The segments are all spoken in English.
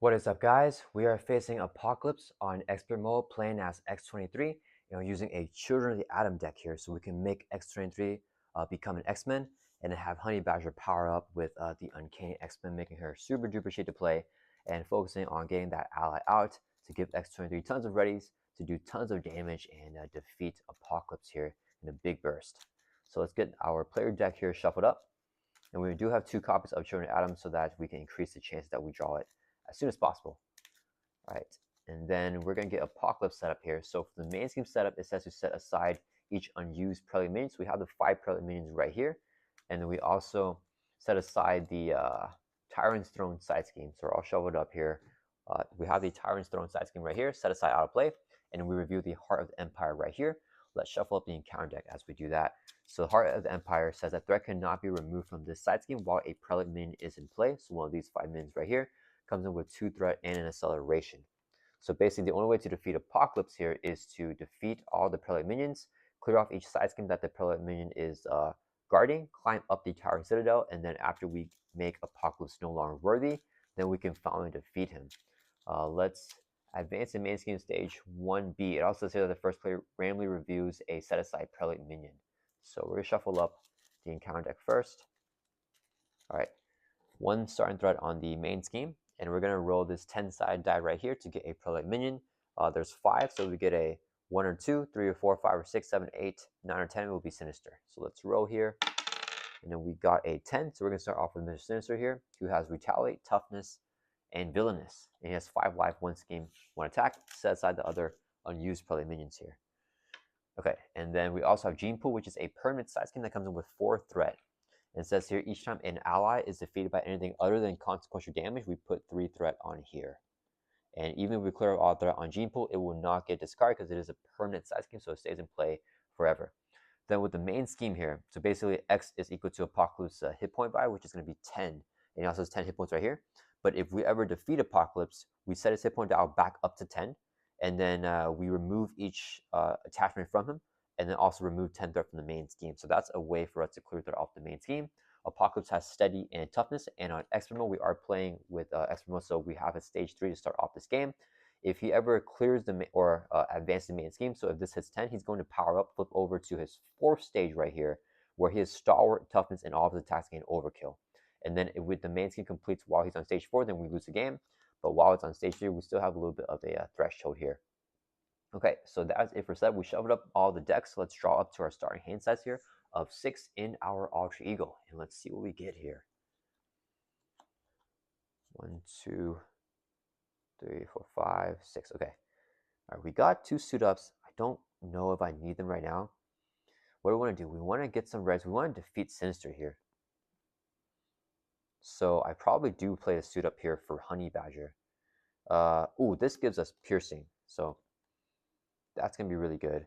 What is up, guys? We are facing Apocalypse on expert mode, playing as X-23, using a Children of the Atom deck here, so we can make X-23 become an X-Men, and then have Honey Badger power up with the Uncanny X-Men, making her super duper shit to play, and focusing on getting that ally out to give X-23 tons of readies to do tons of damage and defeat Apocalypse here in a big burst. So let's get our player deck here shuffled up, and we do have 2 copies of Children of the Atom so that we can increase the chance that we draw it as soon as possible. All right, and then we're going to get Apocalypse set up here. So for the main scheme setup, it says to set aside each unused prelude minion. So we have the 5 prelude minions right here, and then we also set aside the Tyrant's Throne side scheme. So we're all shoveled up here. We have the Tyrant's Throne side scheme right here, set aside out of play, and we review the Heart of the Empire right here. Let's shuffle up the encounter deck as we do that. So the Heart of the Empire says that threat cannot be removed from this side scheme while a prelude minion is in play. So one of these 5 minions right here comes in with 2 threat and an acceleration. So basically, the only way to defeat Apocalypse here is to defeat all the prelude minions, clear off each side scheme that the prelude minion is guarding, climb up the Towering Citadel, and then after we make Apocalypse no longer worthy, then we can finally defeat him. Let's advance in main scheme stage 1B. It also says here that the first player randomly reviews a set-aside prelude minion. So we're going to shuffle up the encounter deck first. All right, 1 starting threat on the main scheme, and we're going to roll this 10-sided die right here to get a prelude minion. There's 5, so we get a 1 or 2, 3 or 4, 5 or 6, 7, 8, 9 or 10 will be Sinister. So let's roll here, and then we got a 10, so we're going to start off with Mr. Sinister here, who has Retaliate, Toughness, and Villainous, and he has 5 life, 1 scheme, 1 attack. Set aside the other unused prelude minions here. Okay, and then we also have Gene Pool, which is a permanent side scheme that comes in with 4 threat. And it says here, each time an ally is defeated by anything other than consequential damage, we put 3 threat on here. And even if we clear all threat on Gene Pool, it will not get discarded because it is a permanent side scheme, so it stays in play forever. Then with the main scheme here, so basically X is equal to Apocalypse hit point value, which is going to be 10. And he also has 10 hit points right here. But if we ever defeat Apocalypse, we set his hit point dial back up to 10. And then we remove each attachment from him, and then also remove 10 threat from the main scheme. So that's a way for us to clear threat off the main scheme. Apocalypse has steady and toughness, and on expert mode we are playing with expert mode, so we have a stage 3 to start off this game. If he ever clears the or advances the main scheme, so if this hits 10, he's going to power up, flip over to his 4th stage right here, where he has stalwart, toughness, and all of his attacks gain overkill. And then with the main scheme completes while he's on stage 4, then we lose the game. But while it's on stage 3, we still have a little bit of a threshold here. Okay, so that's it for setup. We shoved up all the decks. Let's draw up to our starting hand size here of 6 in our Alter Ego. And let's see what we get here. 1, 2, 3, 4, 5, 6. Okay. All right, we got 2 suit ups. I don't know if I need them right now. What do we want to do? We want to get some reds. We want to defeat Sinister here. So I probably do play the suit up here for Honey Badger. Ooh, this gives us piercing. So that's going to be really good.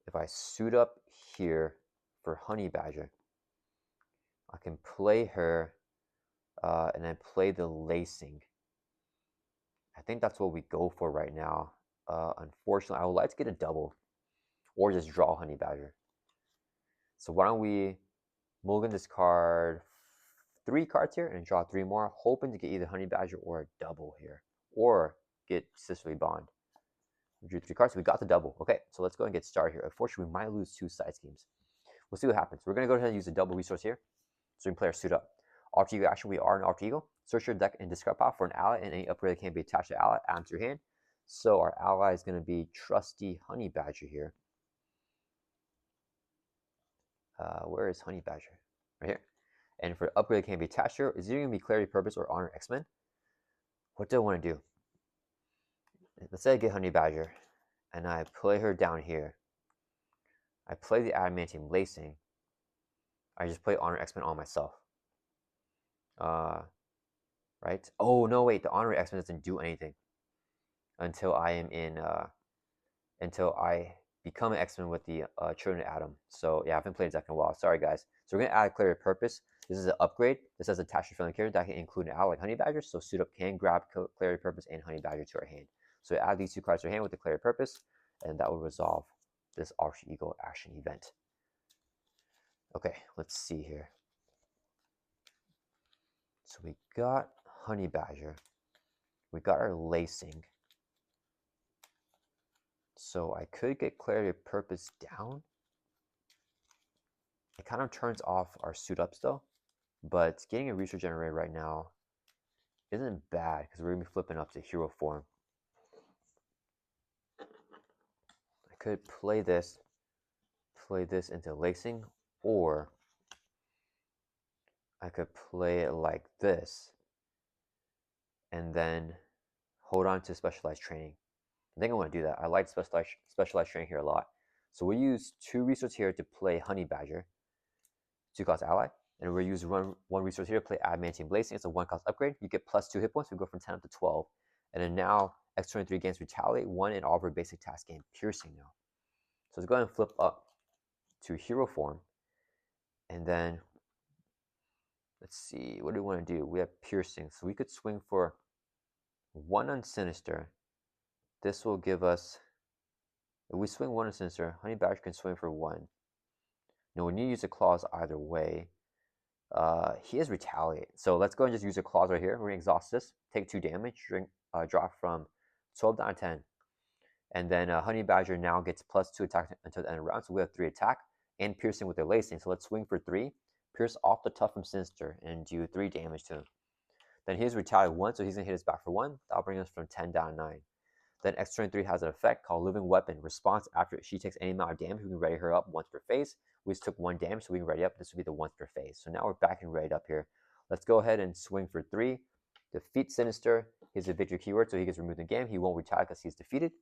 If I suit up here for Honey Badger, I can play her and then play the lacing. I think that's what we go for right now. Unfortunately, I would like to get a double or just draw Honey Badger. So why don't we mulligan this card 3 cards here and draw 3 more, hoping to get either Honey Badger or a double here, or get Sisterly Bond. We drew 3 cards, so we got the double. Okay, so let's go and get started here. Unfortunately, we might lose 2 side schemes. We'll see what happens. We're going to go ahead and use the double resource here, so we can play our suit up. Alter Ego action, we are an Alter Ego. Search your deck and discard pile for an ally, and any upgrade that can be attached to ally, add to your hand. So our ally is going to be Trusty Honey Badger here. Where is Honey Badger? Right here. And for upgrade that can be attached here, is either going to be Clarity, Purpose, or Honor X-Men. What do I want to do? Let's say I get Honey Badger, and I play her down here. I play the Adamantium Lacing. I just play Honor X-Men on myself. Right? Oh, no, wait. The Honor X-Men doesn't do anything until I am in, until I become an X-Men with the Children of Atom. So, yeah, I haven't played Deck in a while. Sorry, guys. So, we're going to add Clarity Purpose. This is an upgrade. This has attached to friendly character that can include an ally like Honey Badger. So, Suit Up can grab Clarity Purpose and Honey Badger to our hand. So, we add these 2 cards to our hand with the Clarity Purpose, and that will resolve this Alter Ego action event. Okay, let's see here. So we got Honey Badger. We got our lacing. So I could get clarity of purpose down. It kind of turns off our suit ups though, but getting a resource generator right now isn't bad because we're gonna be flipping up to hero form. I could play this into lacing, or I could play it like this and then hold on to specialized training. I think I want to do that. I like specialized training here a lot. So we use 2 resources here to play Honey Badger, 2-cost ally, and we'll use one resource here to play Adamantium Lacing. It's a 1-cost upgrade. You get +2 hit points. We go from 10 up to 12. And then now X-23 gains Retaliate 1 and all of our basic tasks gain Piercing now. So let's go ahead and flip up to hero form. And then let's see, what do we want to do? We have Piercing. So we could swing for 1 on Sinister. This will give us, if we swing 1 on Sinister, Honey Badger can swing for 1. Now we need to use a clause either way. He has Retaliate. So let's go and just use a clause right here. We're going to exhaust this, take 2 damage, drop from 12 down to 10. And then Honey Badger now gets +2 attack until the end of the round. So we have 3 attack and Piercing with their lacing. So let's swing for 3. Pierce off the tough from Sinister and do 3 damage to him. Then he's Retaliate 1, so he's going to hit us back for 1. That'll bring us from 10 down to 9. Then X-23 has an effect called Living Weapon. Response after she takes any amount of damage, we can ready her up once per phase. We just took 1 damage, so we can ready up. This would be the once per phase. So now we're back and ready up here. Let's go ahead and swing for 3. Defeat Sinister. He's a victory keyword, so he gets removed in the game. He won't retaliate because he's defeated.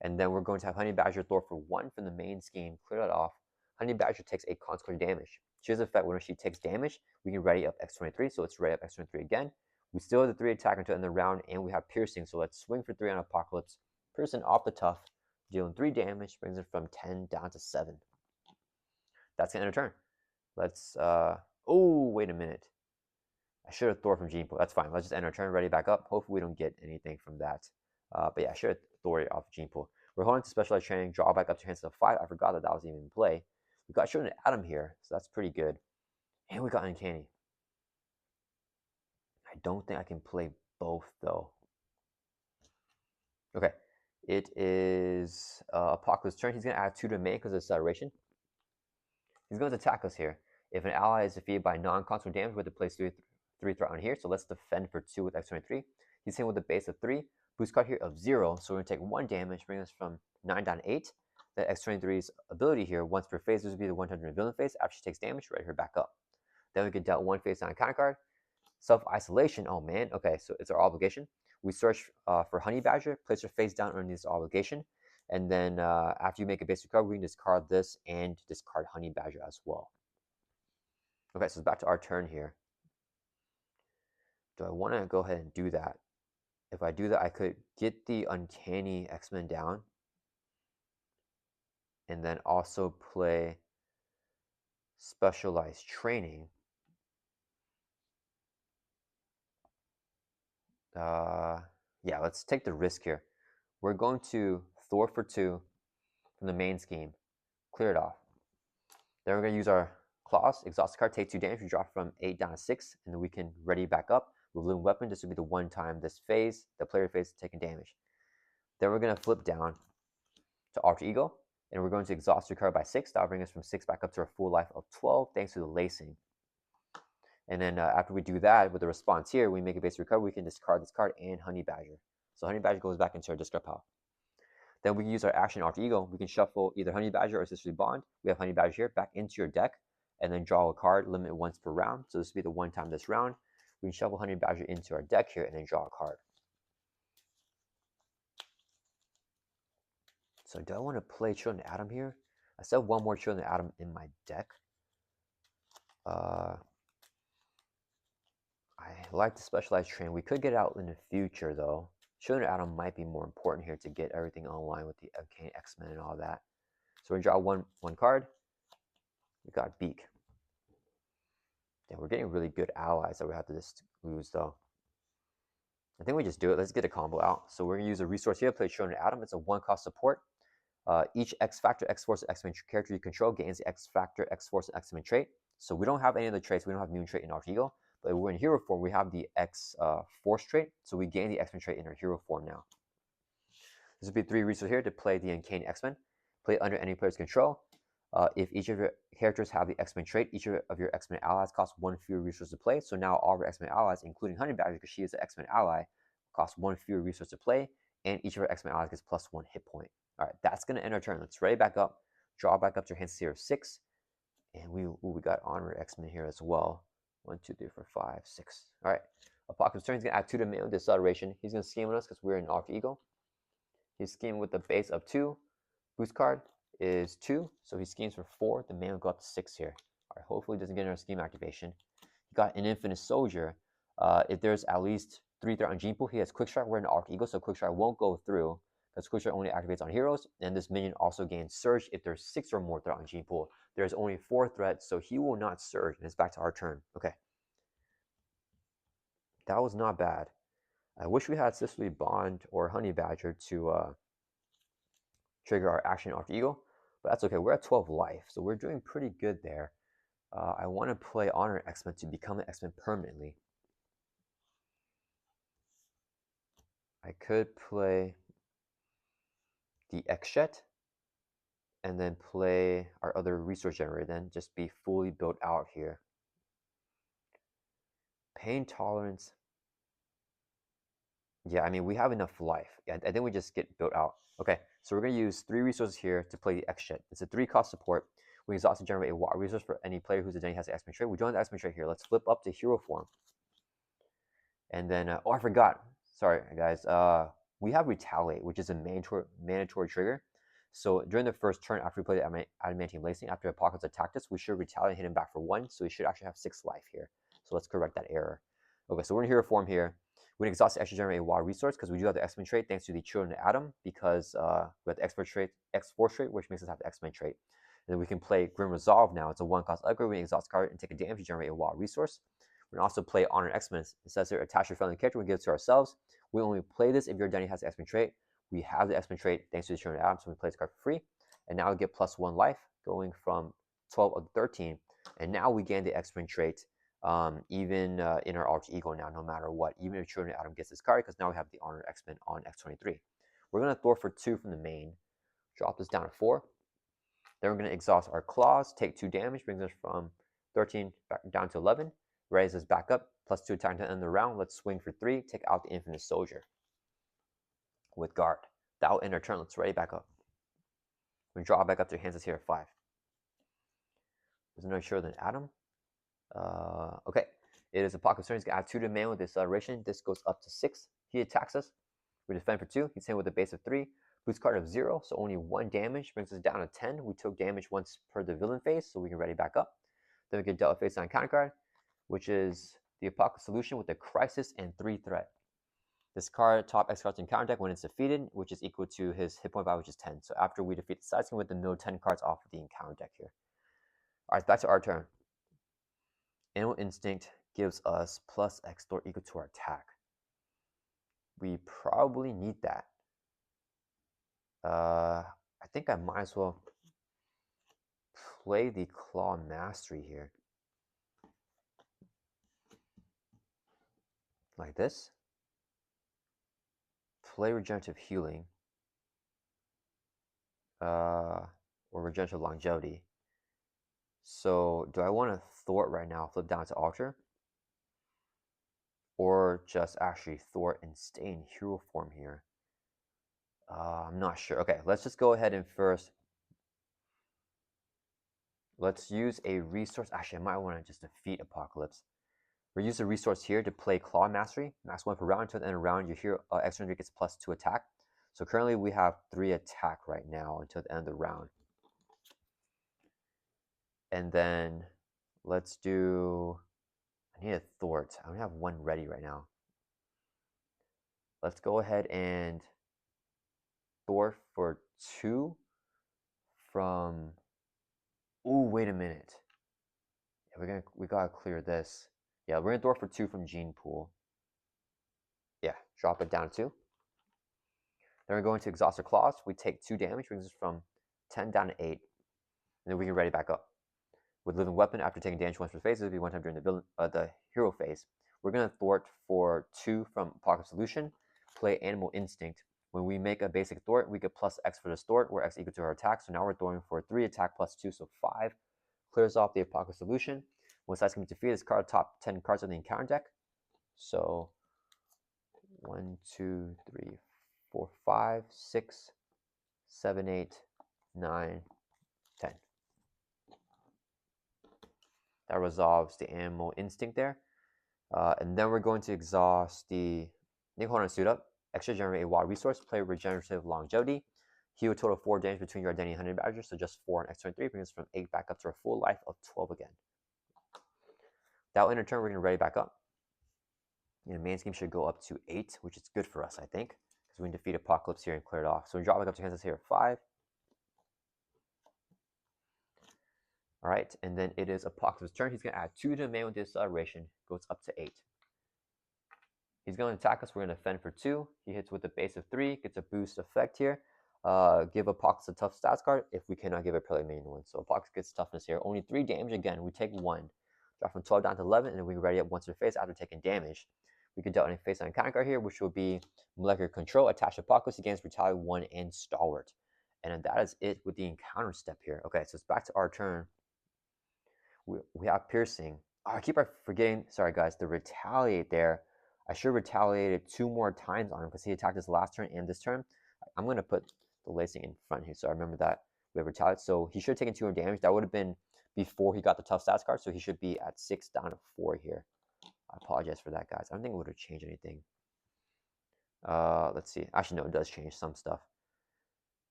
And then we're going to have Honey Badger Thor for 1 from the main scheme. Clear that off. Honey Badger takes a consequent damage. She has an effect when she takes damage, we can ready up X-23. So let's ready up X-23 again. We still have the 3 attack until the end of the round, and we have Piercing. So let's swing for 3 on Apocalypse. Piercing off the tough, dealing 3 damage, brings it from 10 down to 7. That's gonna end our turn. Let's oh, wait a minute. I should have Thor from Gene Pool. That's fine. Let's just end our turn, ready back up. Hopefully we don't get anything from that. But yeah, I should have Thor off Gene Pool. We're holding to specialized training, draw back up to hands of 5. I forgot that was even in play. We got Showdown Atom here, so that's pretty good. And we got Uncanny. I don't think I can play both though. Okay, it is Apocalypse turn. He's going to add 2 to main because of acceleration. He's going to attack us here. If an ally is defeated by non-constant damage, we have to place 3 threat on here. So let's defend for 2 with X-23. He's hitting with a base of 3. Boost card here of 0. So we're going to take 1 damage, bring us from 9 down to 8. That X-23's ability here, once per phase, this would be the 100 villain phase. After she takes damage, ready her back up. Then we get dealt 1 face down counter card. Self-isolation. Oh man. Okay, so it's our obligation. We search for Honey Badger, place her face down underneath this obligation. And then after you make a basic card, we can discard this and discard Honey Badger as well. Okay, so it's back to our turn here. Do I want to go ahead and do that? If I do that, I could get the Uncanny X-Men down. And then also play Specialized Training. Yeah, let's take the risk here. We're going to Thor for 2 from the main scheme. Clear it off. Then we're going to use our claws. Exhaust card, take 2 damage. We drop from 8 down to 6. And then we can ready back up. With Living Weapon, this would be the one time this phase, the player phase, is taking damage. Then we're going to flip down to Alter Ego. And we're going to exhaust your card by 6. That'll bring us from 6 back up to a full life of 12 thanks to the lacing. And then after we do that, with the response here, we make a basic recovery. We can discard this card and Honey Badger. So Honey Badger goes back into our discard pile. Then we can use our action Alter Ego. We can shuffle either Honey Badger or Sisterly Bond. We have Honey Badger here back into your deck. And then draw a card, limit once per round. So this will be the one time this round. We can shuffle Honey Badger into our deck here and then draw a card. So do I want to play Children of Atom here? I still have 1 more Children of Atom in my deck. I like the Specialized Train. We could get out in the future though. Children of Atom might be more important here to get everything online with the Uncanny X-Men and all that. So we draw one card. We got Beak. Yeah, we're getting really good allies that we have to just lose though. I think we just do it. Let's get a combo out. So we're going to use a resource here, play Children of Atom. It's a 1-cost support. Each X-Factor, X-Force, X-Men character you control gains the X-Factor, X-Force, and X-Men trait. So we don't have any of the traits. We don't have Mutant Trait in Alter Ego. But we're in hero form, we have the X force trait, so we gain the X-Men trait in our hero form now. This would be 3 resources here to play the Uncanny X-Men. Play under any player's control. If each of your characters have the X-Men trait, each of your X-Men allies costs 1 fewer resource to play. So now all of our X-Men allies, including Honey Badger, because she is an X-Men ally, costs 1 fewer resource to play, and each of our X-Men allies gets +1 hit point. All right, that's going to end our turn. Let's ready back up. Draw back up to your hand here of 6. And we got Honor X-Men here as well. 1, 2, 3, 4, 5, 6. All right. Apocalypse turn. He's going to add 2 to mail deceleration. He's going to scheme on us because we're in Alter Ego. He's scheming with the base of 2. Boost card is 2, so he schemes for 4. The man will go up to 6 here. All right, hopefully he doesn't get another scheme activation. He got an Infinite Soldier. If there's at least 3 threat on Gene Pool, he has Quick Strike. We're in Alter Ego, so Quick Strike won't go through because Quick Strike only activates on heroes. And this minion also gains Surge if there's 6 or more threat on Gene Pool. There's only 4 threats, so he will not Surge, and it's back to our turn. Okay. That was not bad. I wish we had Sisterly Bond or Honey Badger to trigger our action Alter Ego, but that's okay. We're at 12 life, so we're doing pretty good there. I want to play Honor X-Men to become an X-Men permanently. I could play the X-Shet and then play our other resource generator, then just be fully built out here. Pain tolerance. Yeah, I mean, we have enough life. I think we just get built out. Okay, so we're going to use 3 resources here to play the X-Shet. It's a 3-cost support. We exhaust to generate a water resource for any player whose identity has the X-Men trait. We join the X-Men trait here. Let's flip up to hero form. And then, oh, I forgot. Sorry, guys. We have Retaliate, which is a mandatory trigger. So during the first turn after we play the Adamantium Lacing, after Apocalypse attacked us, we should retaliate and hit him back for 1. So we should actually have 6 life here. So let's correct that error. Okay, so we're in hero form here. We can exhaust to extra generate a water resource because we do have the X-Men trait thanks to the Children of Atom, because we have the X-Force trait, which makes us have the X-Men trait. And then we can play Grim Resolve now. It's a 1-cost upgrade. We can exhaust card and take a damage to generate a water resource. We can also play Honor X-Men. It says here, attach your friendly character. We give it to ourselves. We only play this if your identity has the X-Men trait. We have the X-Men trait thanks to the Children of Atom, so we play this card for free. And now we get +1 life, going from 12 up to 13. And now we gain the X-Men trait. Even in our Alter Ego now, no matter what, even if Children of Atom gets this card, because now we have the Honor X-Men on X-23. We're going to Thor for 2 from the main, drop this down to 4. Then we're going to exhaust our claws, take 2 damage, brings us from 13 back down to 11, raise us back up, +2 attack to end the round. Let's swing for 3, take out the Infinite Soldier with guard. That will end our turn. Let's ready back up. We draw back up to your hands here at 5. There's no Children of Atom. Okay, it is Apocalypse turn. He's going to add 2 to man with acceleration. This goes up to 6. He attacks us. We defend for 2. He's hit with a base of 3. Boost card of 0, so only 1 damage. Brings us down to 10. We took damage once per the villain phase, so we can ready back up. Then we get dealt a face on counter card, which is the Apocalypse solution with a crisis and 3 threat. This card, top X cards in counter deck when it's defeated, which is equal to his hit point value, which is 10. So after we defeat the side scheme with the mill 10 cards off of the encounter deck here. Alright, back to our turn. Animal Instinct gives us +X Thor equal to our attack. We probably need that. I think I might as well play the Claw Mastery here. Like this. Play Regenerative Healing. Or Regenerative Longevity. So, do I want to thwart right now, flip down to Alter? Or just actually thwart and stay in hero form here? I'm not sure. Okay, let's just go ahead and first... Let's use a resource. Actually, I might want to just defeat Apocalypse. We'll use a resource here to play Claw Mastery. Max 1 per round. Until the end of the round, your hero X-23 gets +2 attack. So currently we have 3 attack right now until the end of the round. And then let's do... I need a thwart. I only have 1 ready right now. Let's go ahead and thwart for 2 from... Ooh, wait a minute. Yeah, we gotta clear this. Yeah, we're gonna thwart for 2 from Gene Pool. Yeah, drop it down to 2. Then we're going to exhaust our claws. We take 2 damage, brings us from 10 down to 8. And then we can ready back up. With living weapon, after taking damage once per phase, it will be one time during the hero phase. We're going to thwart for 2 from Apocalypse Solution, play Animal Instinct. When we make a basic thwart, we get plus X for the thwart, where X equal to our attack. So now we're thwarting for 3 attack plus 2, so 5. Clears off the Apocalypse Solution. When size can be defeated, this card top 10 cards of the encounter deck. So 1, 2, 3, 4, 5, 6, 7, 8, 9, 10. That resolves the Animal Instinct there. And then we're going to exhaust the Nickel Suit Up. Extra generate a wild resource, play regenerative longevity. Heal a total of 4 damage between your identity and Honey Badger, so just 4 on X-23 brings us from 8 back up to a full life of 12 again. That will end our turn, we're going to ready back up. And main scheme should go up to 8, which is good for us, I think, because we can defeat Apocalypse here and clear it off. So we drop back up to Kansas here at 5. All right, and then it is Apocalypse's turn. He's going to add 2 to the main with this acceleration, goes up to 8. He's going to attack us. We're going to defend for 2. He hits with a base of 3, gets a boost effect here. Give Apocalypse a tough stats card if we cannot give a Prelate main one. So Apocalypse gets toughness here. Only 3 damage again. We take 1. Drop from 12 down to 11, and then we ready up once per phase after taking damage. We could deal any face on a counter card here, which will be Molecular Control. Attach Apocalypse against Retaliate 1 and Stalwart. And then that is it with the encounter step here. Okay, so it's back to our turn. We have Piercing. Oh, I keep forgetting, sorry guys, the Retaliate there. I should have retaliated 2 more times on him because he attacked us last turn and this turn. I'm going to put the lacing in front here so I remember that we have Retaliate. So he should have taken 2 more damage. That would have been before he got the tough stats card, so he should be at 6 down to 4 here. I apologize for that, guys. I don't think it would have changed anything. Let's see. Actually, no, it does change some stuff.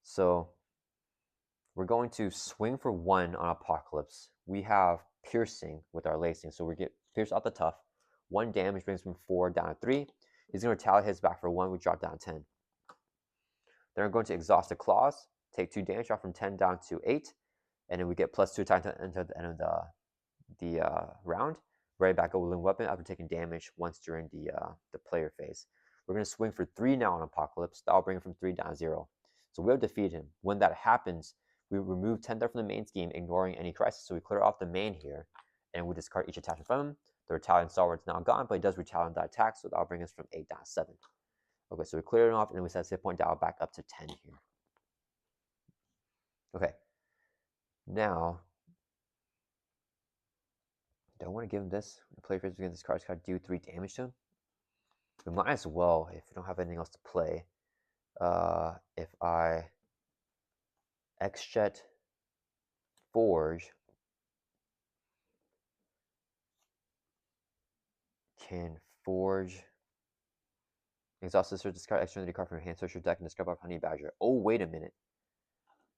So we're going to swing for 1 on Apocalypse. We have Piercing with our lacing, so we get Pierce off the tough. 1 damage brings from 4 down to 3. He's going to retaliate his back for 1. We drop down 10. Then we're going to exhaust the claws, take 2 damage, drop from 10 down to 8, and then we get plus 2 times until the end of the round. Ready back up with living weapon after taking damage once during the player phase. We're going to swing for 3 now on Apocalypse. That'll bring him from 3 down to 0. So we'll defeat him. When that happens, we remove 10 from the main scheme, ignoring any crisis. So we clear off the main here, and we discard each attachment from him. The Retaliant Stalwart's now gone, but he does retaliate that attack, so that'll bring us from 8 down to 7. Okay, so we clear it off, and then we set hit point dial back up to 10 here. Okay. Now, do I want to give him this? The player phase against this card's got to do 3 damage to him. We might as well, if we don't have anything else to play. If I X-Jet Forge, can Forge exhaust this or discard X-23 card from your hand, search your deck, and discover Honey Badger. Oh, wait a minute.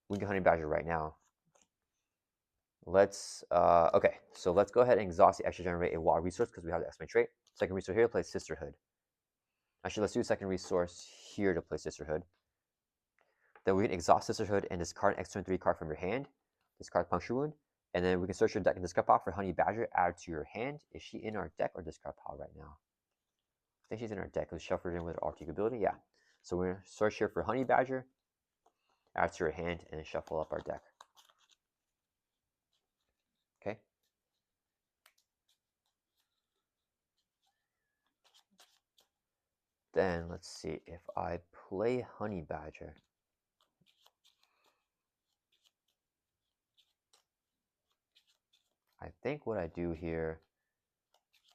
We can Honey Badger right now. Let's, okay, so let's go ahead and exhaust the extra generate a wild resource because we have the X-Men trait. Second resource here to play Sisterhood. Actually, let's do a second resource here to play Sisterhood. Then we can exhaust Sisterhood and discard an X-23 card from your hand. Discard Puncture Wound. And then we can search your deck and discard pile for Honey Badger added to your hand. Is she in our deck or discard pile right now? I think she's in our deck. Let's shuffle her in with her alter ability. Yeah. So we're going to search here for Honey Badger, add to your hand, and then shuffle up our deck. Okay. Then let's see if I play Honey Badger. I think what I do here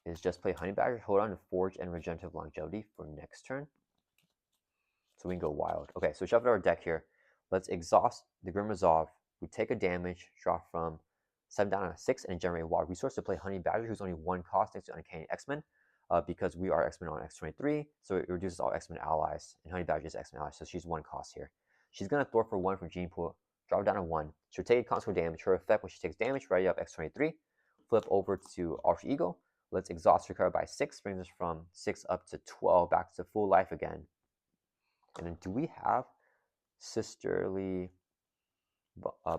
is just play Honey Badger, hold on to Forge and Regenerative Longevity for next turn. So we can go wild. Okay, so shuffle our deck here. Let's exhaust the Grim Resolve. We take a damage, drop from 7 down to 6, and generate a wild resource to play Honey Badger, who's only 1 cost next to Uncanny X-Men, because we are X-Men on X-23, so it reduces all X-Men allies, and Honey Badger is X-Men allies, so she's 1 cost here. She's going to thwart for 1 from Gene Pool, drop down to 1. She'll take consequent damage. Her effect when she takes damage, ready up X-23, flip over to Alter Ego. Let's exhaust recover by 6, brings us from 6 up to 12, back to full life again. And then do we have Sisterly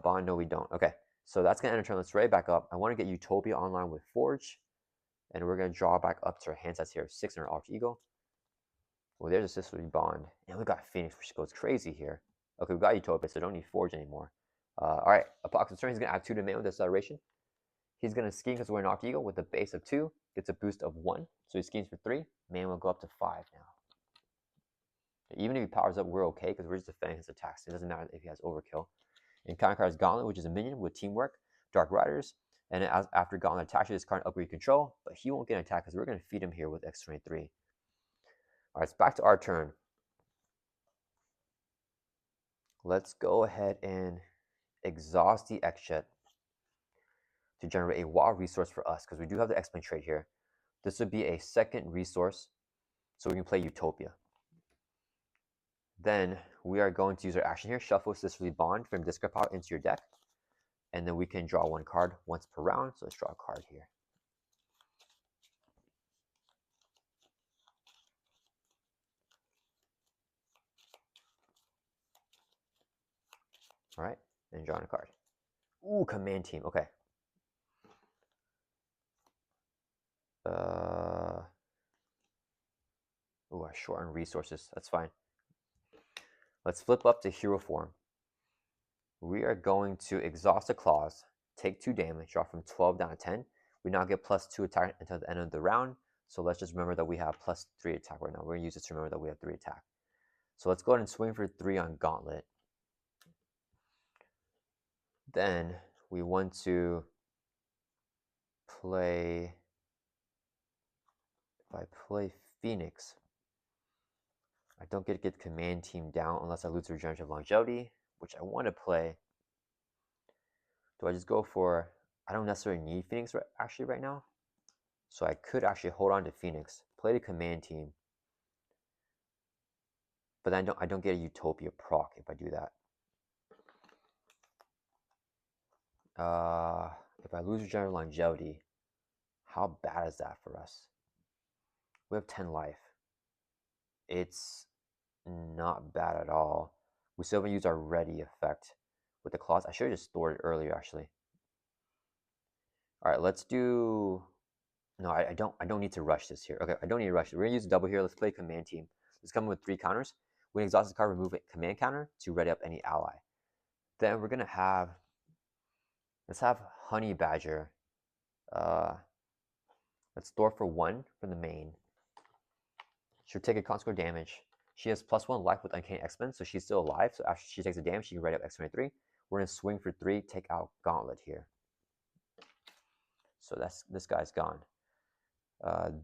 Bond? No, we don't. Okay, so that's going to end our turn. Let's ready back up. I want to get Utopia online with Forge, and we're going to draw back up to our hand sets here. 6 in our Alter Ego. Well, there's a Sisterly Bond. And we got Phoenix, which goes crazy here. Okay, we got Utopia, so don't need Forge anymore. All right, Apocalypse turn. He's going to add 2 to man with acceleration. He's going to scheme because we're an Arctic Eagle with a base of 2, gets a boost of 1. So he schemes for 3. Man will go up to 5 now. Even if he powers up, we're okay because we're just defending his attacks. It doesn't matter if he has overkill. And counter card is Gauntlet, which is a minion with teamwork, Dark Riders. And after Gauntlet attacks, this card upgrade control, but he won't get an attack because we're going to feed him here with X-23. All right, it's back to our turn. Let's go ahead and exhaust the X-Jet to generate a wild resource for us because we do have the X-Men trait here. This would be a second resource, so we can play Utopia. Then we are going to use our action here, shuffle Sisterly Bond from discard pile into your deck, and then we can draw 1 card once per round. So let's draw a card here. All right, and drawing a card. Ooh, command team. Okay. Ooh, I short on resources. That's fine. Let's flip up to hero form. We are going to exhaust the claws, take 2 damage, drop from 12 down to 10. We now get +2 attack until the end of the round. So let's just remember that we have +3 attack right now. We're going to use this to remember that we have 3 attack. So let's go ahead and swing for 3 on Gauntlet. Then we want to play, if I play Phoenix, I don't get to get command team down unless I lose regenerative longevity, which I want to play. Do I just go for, I don't necessarily need Phoenix actually right now. So I could actually hold on to Phoenix, play the command team. But then I don't get a Utopia proc if I do that. If I lose regenerative longevity, how bad is that for us? We have 10 life. It's not bad at all. We still haven't used our ready effect with the claws. I should have just stored it earlier actually. All right, let's do, no, I don't need to rush this here. Okay, I don't need to rush it. We're gonna use a double here. Let's play command team. Let's come in with 3 counters. When exhaust the card, remove a command counter to ready up any ally. Then we're gonna have, let's have Honey Badger. Let's store for 1 from the main. She'll take a consequent damage. She has +1 life with Uncanny X-Men, so she's still alive. So after she takes a damage, she can ready up X-23. We're gonna swing for 3, take out Gauntlet here. So this guy's gone.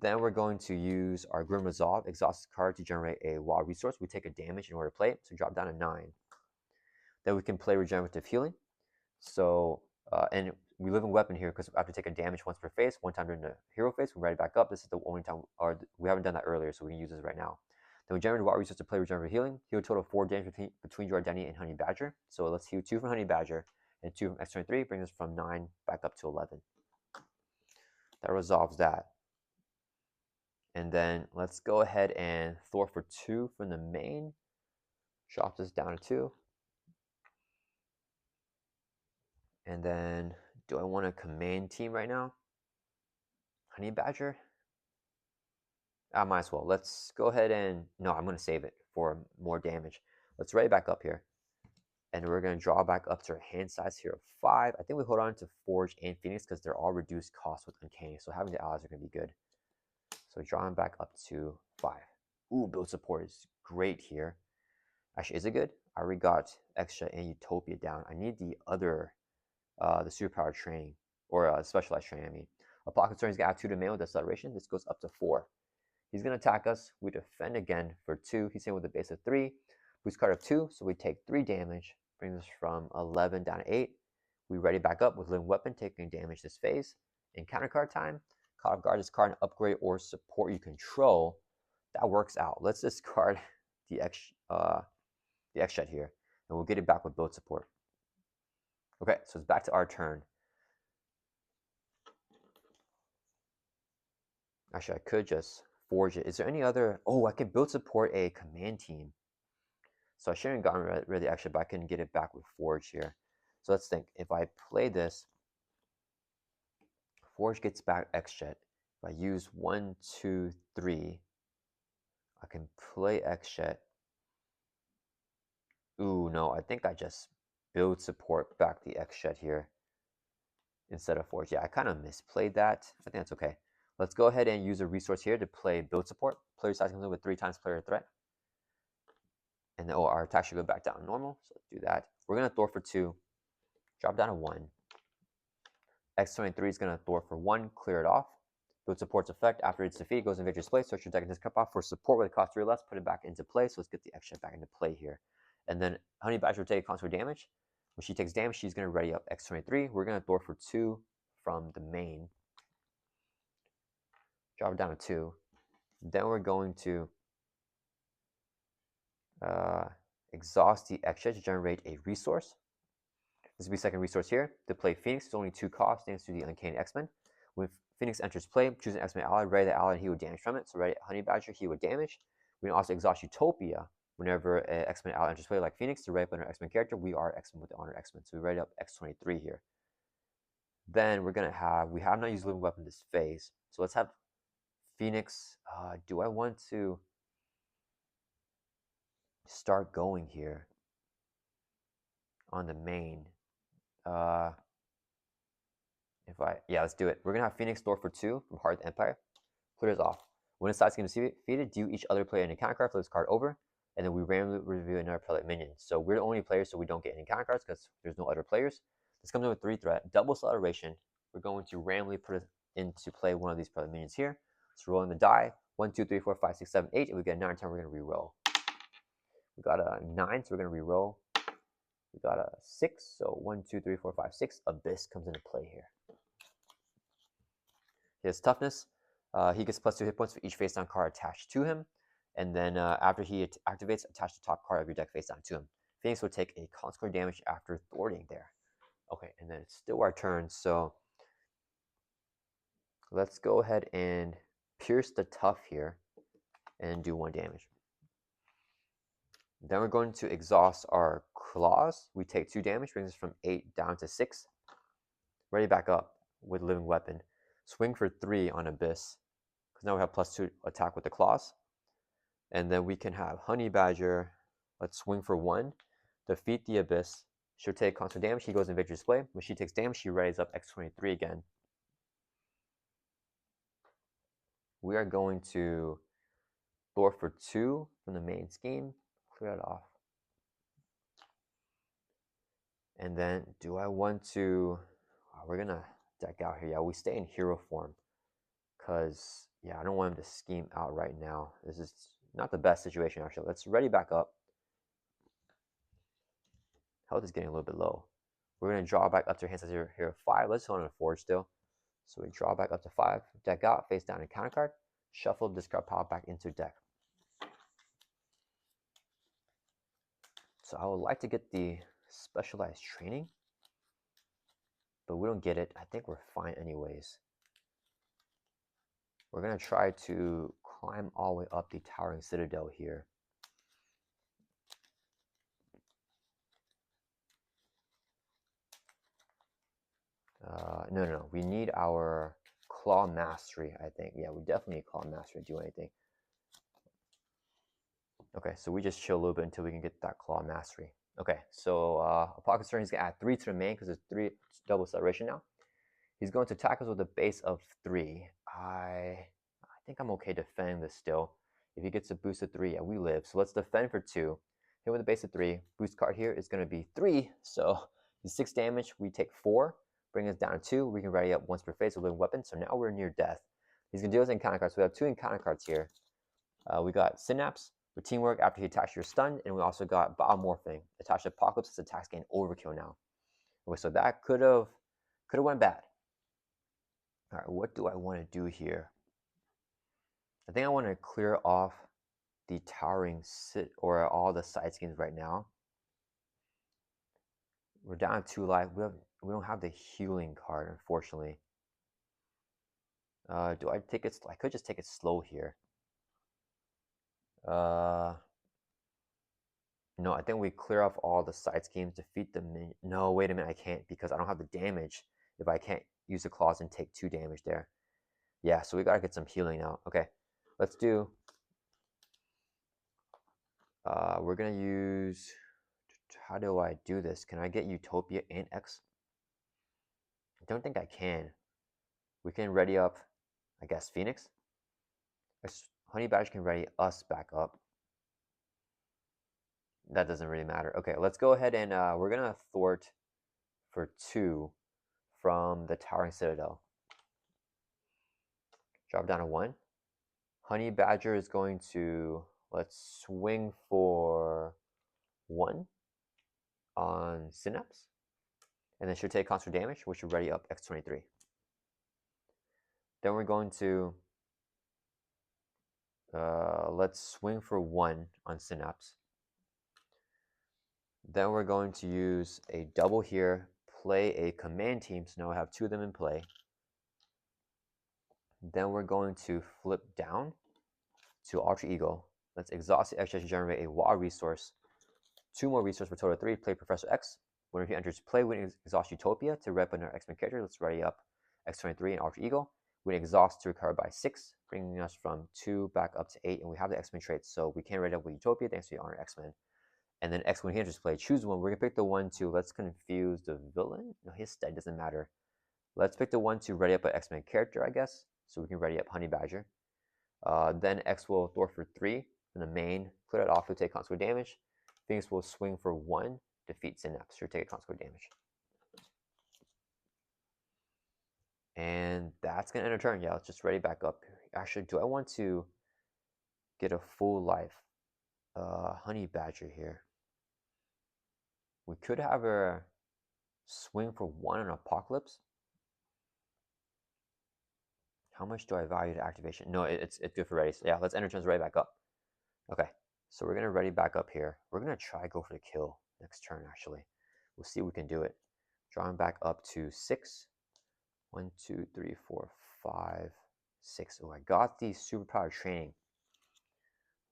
Then we're going to use our Grim Resolve, exhaust card to generate a wild resource. We take a damage in order to play it, so drop down to 9. Then we can play Regenerative Healing. So, and we live in weapon here because after taking damage once per phase, 1 time during the hero phase, we ready back up. This is the only time, or we haven't done that earlier, so we can use this right now. Then we generate a wild resource to play Regenerative Healing. Heal a total of 4 damage between Jordani and Honey Badger. So let's heal 2 from Honey Badger and 2 from X-23, brings us from 9 back up to 11. That resolves that. And then let's go ahead and Thor for 2 from the main. Drop this down to 2. And then, do I want a command team right now? Honey Badger? I might as well. Let's go ahead and, no, I'm going to save it for more damage. Let's ready back up here. And we're going to draw back up to our hand size here of 5. I think we hold on to Forge and Phoenix because they're all reduced cost with Uncanny. So having the allies are going to be good. So drawing back up to 5. Ooh, build support is great here. Actually, is it good? I already got Extra and Utopia down. I need the other, the superpower training, or specialized training, I mean. A plot concern is going to add 2 to mail with acceleration. This goes up to 4. He's going to attack us. We defend again for 2. He's in with a base of 3. Boost card of 2, so we take 3 damage. Brings us from 11 down to 8. We ready back up with Living Weapon, taking damage this phase. In counter card time, caught off guard this card and upgrade or support you control. That works out. Let's discard the X-Jet here, and we'll get it back with boat support. Okay, so it's back to our turn. Actually, I could just forge it. Is there any other? Oh, I could build support a command team. So I shouldn't have gotten rid of the X-Jet, but I can get it back with forge here. So let's think. If I play this, forge gets back X-Jet. If I use 1, 2, 3, I can play X-Jet. Ooh, no, I think I just build support back the X-Jet here. instead of forge. Yeah, I kind of misplayed that. I think that's okay. Let's go ahead and use a resource here to play build support. Player size comes in with 3 times player threat. And then, our attack should go back down to normal. So let's do that. We're going to Thor for 2. Drop down to 1. X-23 is going to Thor for 1. Clear it off. Build support's effect. After it's defeated, goes in Victor's place. Search your deck and discard off for support with a cost 3 less. Put it back into play. So let's get the extra back into play here. And then Honey Badger will take constant damage. When she takes damage, she's going to ready up X-23. We're going to Thor for 2 from the main. Drop it down to 2. Then we're going to exhaust the extra to generate a resource. This will be second resource here. To play Phoenix, it's only 2 costs thanks to the Uncanny X-Men. When Phoenix enters play, choose an X-Men ally, ready the ally, and he would damage from it. So ready Honey Badger, he would damage. We can also exhaust Utopia whenever an X-Men ally enters play, like Phoenix, to ready up an X-Men character. We are X-Men with the Honor X-Men. So we ready up X-23 here. Then we're going to have, we have not used Living Weapon this phase. So let's have Phoenix. Do I want to start going here on the main? Yeah, let's do it. We're gonna have Phoenix Thor for 2 from Heart of the Empire. Clears off. When a side's gonna be defeated, do each other player an encounter card, flip this card over, and then we randomly review another prelate minion. So we're the only players, so we don't get any encounter cards because there's no other players. This comes in with 3 threat, double acceleration. We're going to randomly put it into play one of these prelate minions here. So rolling the die, 1, 2, 3, 4, 5, 6, 7, 8. If we get a 9 turn, we're gonna re-roll. We got a 9, so we're gonna re-roll. We got a 6, so 1, 2, 3, 4, 5, 6. Abyss comes into play here. His toughness, he gets plus 2 hit points for each face down card attached to him. And then after he activates, attach the top card of your deck face down to him. Phoenix will take a constant damage after thwarting there. Okay, and then it's still our turn. So let's go ahead and pierce the tough here and do 1 damage. Then we're going to exhaust our claws. We take 2 damage, brings us from 8 down to 6. Ready back up with Living Weapon. Swing for 3 on Abyss, because now we have plus 2 attack with the claws. And then we can have Honey Badger. Let's swing for 1. Defeat the Abyss. She'll take constant damage. He goes in Victor's display. When she takes damage, she readies up X-23 again. We are going to Thor for 2 from the main scheme. Clear it off. And then do I want to... we're going to deck out here. Yeah, we stay in hero form. Because, yeah, I don't want him to scheme out right now. This is not the best situation, actually. Let's ready back up. Health is getting a little bit low. We're going to draw back up to hand size hero 5. Let's hold on a forge still. So we draw back up to 5. Deck out, face down, and counter card. Shuffle, discard power back into deck. So I would like to get the specialized training, but we don't get it. I think we're fine anyways. We're going to try to climb all the way up the towering citadel here. No. We need our claw mastery, I think. Yeah, we definitely need claw mastery to do anything. Okay, so we just chill a little bit until we can get that claw mastery. Okay, so upon concern, he's going to add 3 to the main because there's 3 double acceleration now. He's going to attack us with a base of 3. I think I'm okay defending this still. If he gets a boost of 3, yeah, we live. So let's defend for 2. Hit with a base of 3. Boost card here is going to be 3. So he's 6 damage. We take 4. Bring us down to 2. We can ready up once per phase with a living weapon. So now we're near death. He's going to deal us encounter cards. So we have 2 encounter cards here. We got Synapse for teamwork after he attacks your stun. And we also got Biomorphing. Attached Apocalypse. His attacks gain overkill now. Okay, so that could have went bad. All right, what do I want to do here? I think I want to clear off the towering or all the side schemes right now. We're down 2 life. We don't have the healing card, unfortunately. Do I take it? I could just take it slow here. No, I think we clear off all the side schemes, defeat the minion. No, wait a minute, I can't because I don't have the damage. If I can't use the claws and take 2 damage there. Yeah, so we gotta get some healing now. Okay, let's do. We're gonna use. How do I do this? Can I get Utopia and X? don't think I can. We can ready up, I guess, Phoenix. Honey Badger can ready us back up. That doesn't really matter. Okay, let's go ahead and we're going to thwart for 2 from the Towering Citadel. Drop down to 1. Honey Badger is going to, let's swing for 1 on Synapse. And then should take constant damage, which will ready up X-23. Then we're going to, let's swing for 1 on Synapse. Then we're going to use a double here, play a command team, so now I have 2 of them in play. Then we're going to flip down to Alter Ego. Let's exhaust the X to generate a WA resource. 2 more resources for total 3. Play Professor X. Whenever he enters play, we exhaust Utopia to rep another X-Men character. Let's ready up X-23 and Alter Ego. We exhaust to recover by 6, bringing us from 2 back up to 8. And we have the X-Men traits, so we can ready up with Utopia thanks to the Honor X-Men. And then X, when he enters play, choose one. We're going to pick the 1-2. Let's confuse the villain. No, his stat doesn't matter. Let's pick the 1-2, ready up an X-Men character, I guess. So we can ready up Honey Badger. Then X will thwart for 3 in the main. Clear it off to take consequent damage. Phoenix will swing for 1. Defeat Synapse or take a consequent damage. And that's going to end a turn. Yeah, let's just ready back up. Actually, do I want to get a full life Honey Badger here? We could have her swing for 1 on Apocalypse. How much do I value the activation? No, it's good for ready. So yeah, let's enter turns ready back up. Okay, so we're going to ready back up here. We're going to try go for the kill next turn, actually. We'll see if we can do it. Drawing back up to 6. 1, 2, 3, 4, 5, 6. Oh, I got the superpower training.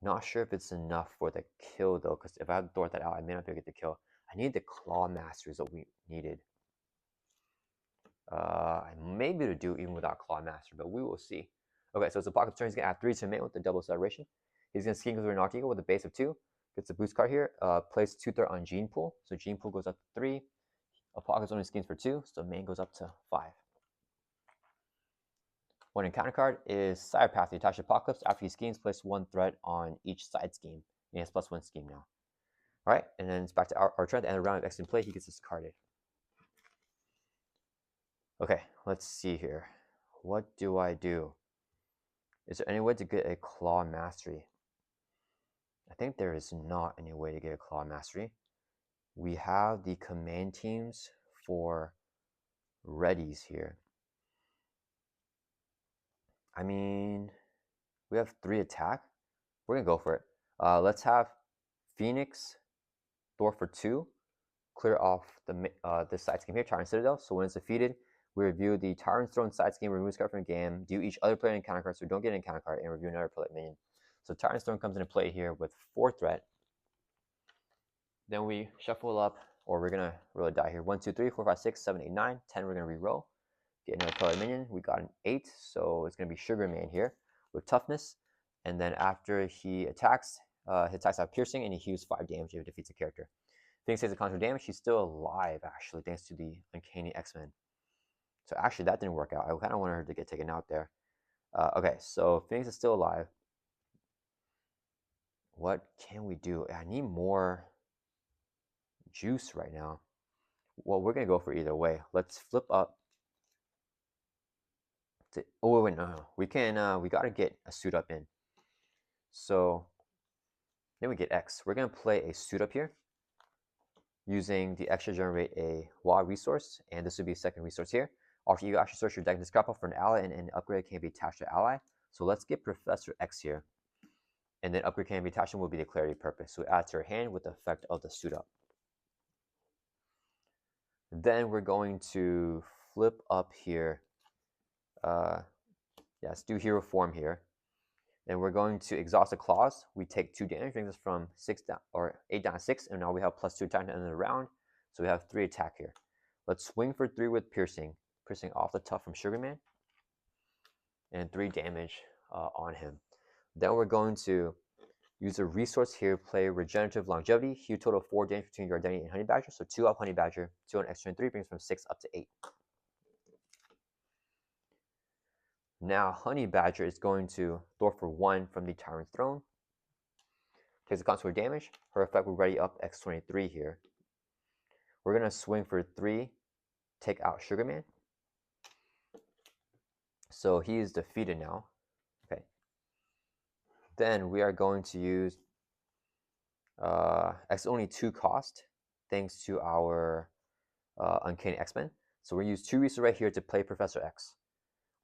Not sure if it's enough for the kill, though, because if I had to thwart that out, I may not be able to get the kill. I need the Claw Masters that we needed. I may be able to do even without Claw Master, but we will see. Okay, so it's Apocalypse turn. He's going to add 3 to main with the double acceleration. He's going to scheme with an Eagle with a base of 2. Gets a boost card here. Place 2/3 on Gene Pool. So Gene Pool goes up to 3. Apocalypse only schemes for 2, so main goes up to 5. One encounter card is Side Path. You attach Apocalypse. After he schemes, place 1 threat on each side scheme. He has +1 scheme now. Alright, and then it's back to our turn. At the end of the round of X in play, he gets discarded. Okay, let's see here. What do I do? Is there any way to get a Claw Mastery? I think there is not any way to get a Claw Mastery. We have the command teams for readies here. I mean, we have 3 attack. We're going to go for it. Let's have Phoenix thwart for 2. Clear off the side scheme here, Tyrant Citadel. So when it's defeated, we review the Tyrant's Throne side scheme, remove this card from the game, do each other player an encounter card so we don't get an encounter card, and review another player minion. So Tyrant's Throne comes into play here with 4 threat. Then we shuffle up, or we're going to roll a die here. 1, 2, 3, 4, 5, 6, 7, 8, 9, 10. We're going to re-roll. Get another color minion. We got an 8, so it's going to be Sugar Man here with toughness. And then after he attacks out piercing, and he heals 5 damage if it defeats a character. Phoenix takes a contra damage. He's still alive, actually, thanks to the Uncanny X-Men. So actually, that didn't work out. I kind of wanted her to get taken out there. Okay, so Phoenix is still alive. What can we do? I need more juice right now. Well, we're going to go for either way. Let's flip up. Oh, wait, no. We got to get a suit up in. So then we get X. We're going to play a suit up here. Using the X to generate a WA resource, and this would be a second resource here. After you actually search your deck and discard for an ally, and an upgrade can be attached to ally. So let's get Professor X here. And then upgrade can be attached and will be the clarity purpose. So add to your hand with the effect of the suit up. Then we're going to flip up here. Let's do hero form here. And we're going to exhaust the claws. We take 2 damage, brings us from 6 down or 8 down to 6, and now we have +2 attack at the end of the round. So we have 3 attack here. Let's swing for 3 with piercing off the top from Sugar Man, and 3 damage on him. Then we're going to use a resource here, play Regenerative Longevity, heal total 4 damage between your identity and Honey Badger. So 2 up Honey Badger, 2 on X-23 brings from 6 up to 8. Now Honey Badger is going to thwart for 1 from the Tyrant's Throne. Takes a consequent damage. Her effect will ready up X-23 here. We're going to swing for 3, take out Sugarman. So he is defeated now. Okay. Then we are going to use X only 2 cost, thanks to our Uncanny X-Men. So we use 2 resources right here to play Professor X.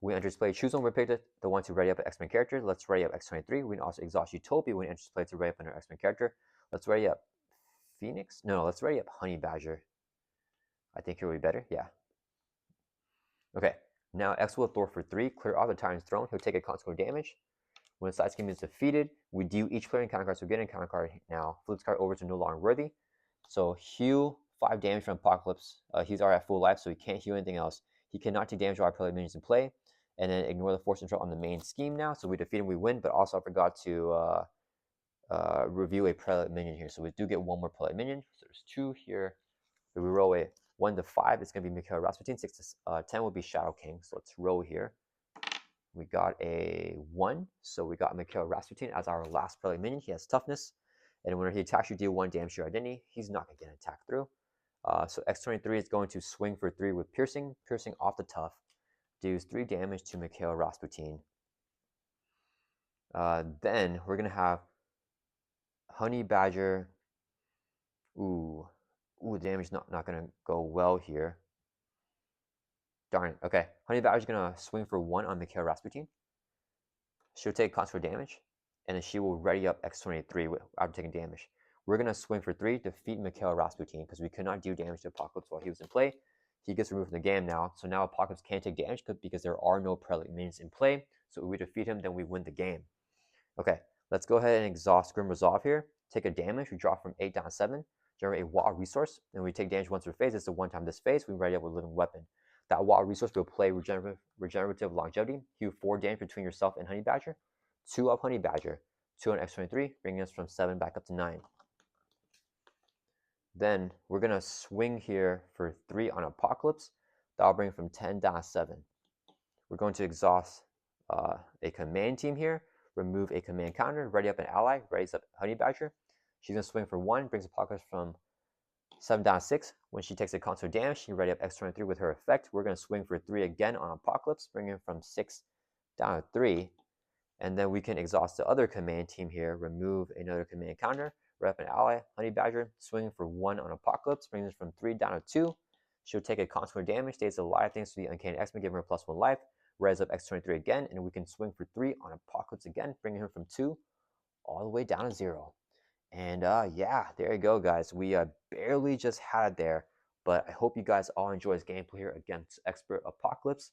We enter play, choose one, we pick the one to ready up an X-Men character. Let's ready up X-23. We can also exhaust Utopia when enter play to ready up another X-Men character. Let's ready up Phoenix. No, let's ready up Honey Badger. I think it would be better. Yeah. Okay. Now X will thwart for 3, clear off the Tyrant's Throne. He'll take a consequent damage. When the side scheme is defeated, we deal each player encounter card. So get an encounter card now. Flip this card over to no longer worthy. So heal 5 damage from Apocalypse. He's already at full life, so he can't heal anything else. He cannot take damage while our player minions in play. And then ignore the force control on the main scheme now. So we defeat him, we win. But also I forgot to review a prelate minion here. So we do get 1 more prelate minion. So there's 2 here. So we roll a 1 to 5. It's going to be Mikhail Rasputin. 6 to 10 will be Shadow King. So let's roll here. We got a 1. So we got Mikhail Rasputin as our last prelate minion. He has toughness. And when he attacks, you deal 1 damage to your identity. He's not going to get an attack through. So X-23 is going to swing for 3 with Piercing. Piercing off the tough. Deals 3 damage to Mikhail Rasputin. Then we're going to have Honey Badger. Ooh, damage not going to go well here. Darn it. Okay, Honey Badger is going to swing for 1 on Mikhail Rasputin. She'll take consequent damage, and then she will ready up X-23 after taking damage. We're going to swing for 3, defeat Mikhail Rasputin, because we could not do damage to Apocalypse while he was in play. He gets removed from the game now, so now Apocalypse can't take damage because there are no prelate minions in play. So if we defeat him, then we win the game. Okay, let's go ahead and exhaust Grim Resolve here. Take a damage, we drop from 8 down to 7. Generate a wild resource, and we take damage once per phase. It's a one-time this phase. We ready up with Living Weapon. That wild resource will play regenerative longevity. Heal 4 damage between yourself and Honey Badger. 2 up Honey Badger. 2 on X-23, bringing us from 7 back up to 9. Then we're going to swing here for 3 on Apocalypse. That'll bring from 10 down to 7. We're going to exhaust a command team here. Remove a command counter. Ready up an ally. Raise up Honey Badger. She's going to swing for 1. Brings Apocalypse from 7 down to 6. When she takes a constant damage, she ready up X-23 with her effect. We're going to swing for 3 again on Apocalypse. Bringing from 6 down to 3. And then we can exhaust the other command team here. Remove another command counter. Rep an ally, Honey Badger, swinging for 1 on Apocalypse, brings us from 3 down to 2. She'll take a consequent damage, stays alive thanks to the Uncanny X-Men, giving her +1 life. Res up X-23 again, and we can swing for 3 on Apocalypse again, bringing her from 2 all the way down to 0. And yeah, there you go, guys. We barely just had it there, but I hope you guys all enjoy this gameplay here against Expert Apocalypse.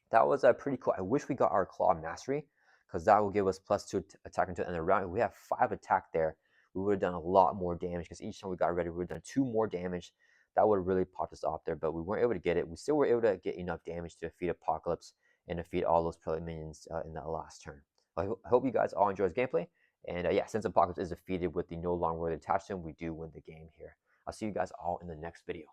That was pretty cool. I wish we got our Claw Mastery, because that will give us +2 attack until the end of the round. If we have 5 attack there, we would have done a lot more damage, because each time we got ready, we would have done 2 more damage. That would have really popped us off there, but we weren't able to get it. We still were able to get enough damage to defeat Apocalypse and defeat all those prelate minions in that last turn. I hope you guys all enjoy this gameplay. And yeah, since Apocalypse is defeated with the no longer worthy attached to him, we do win the game here. I'll see you guys all in the next video.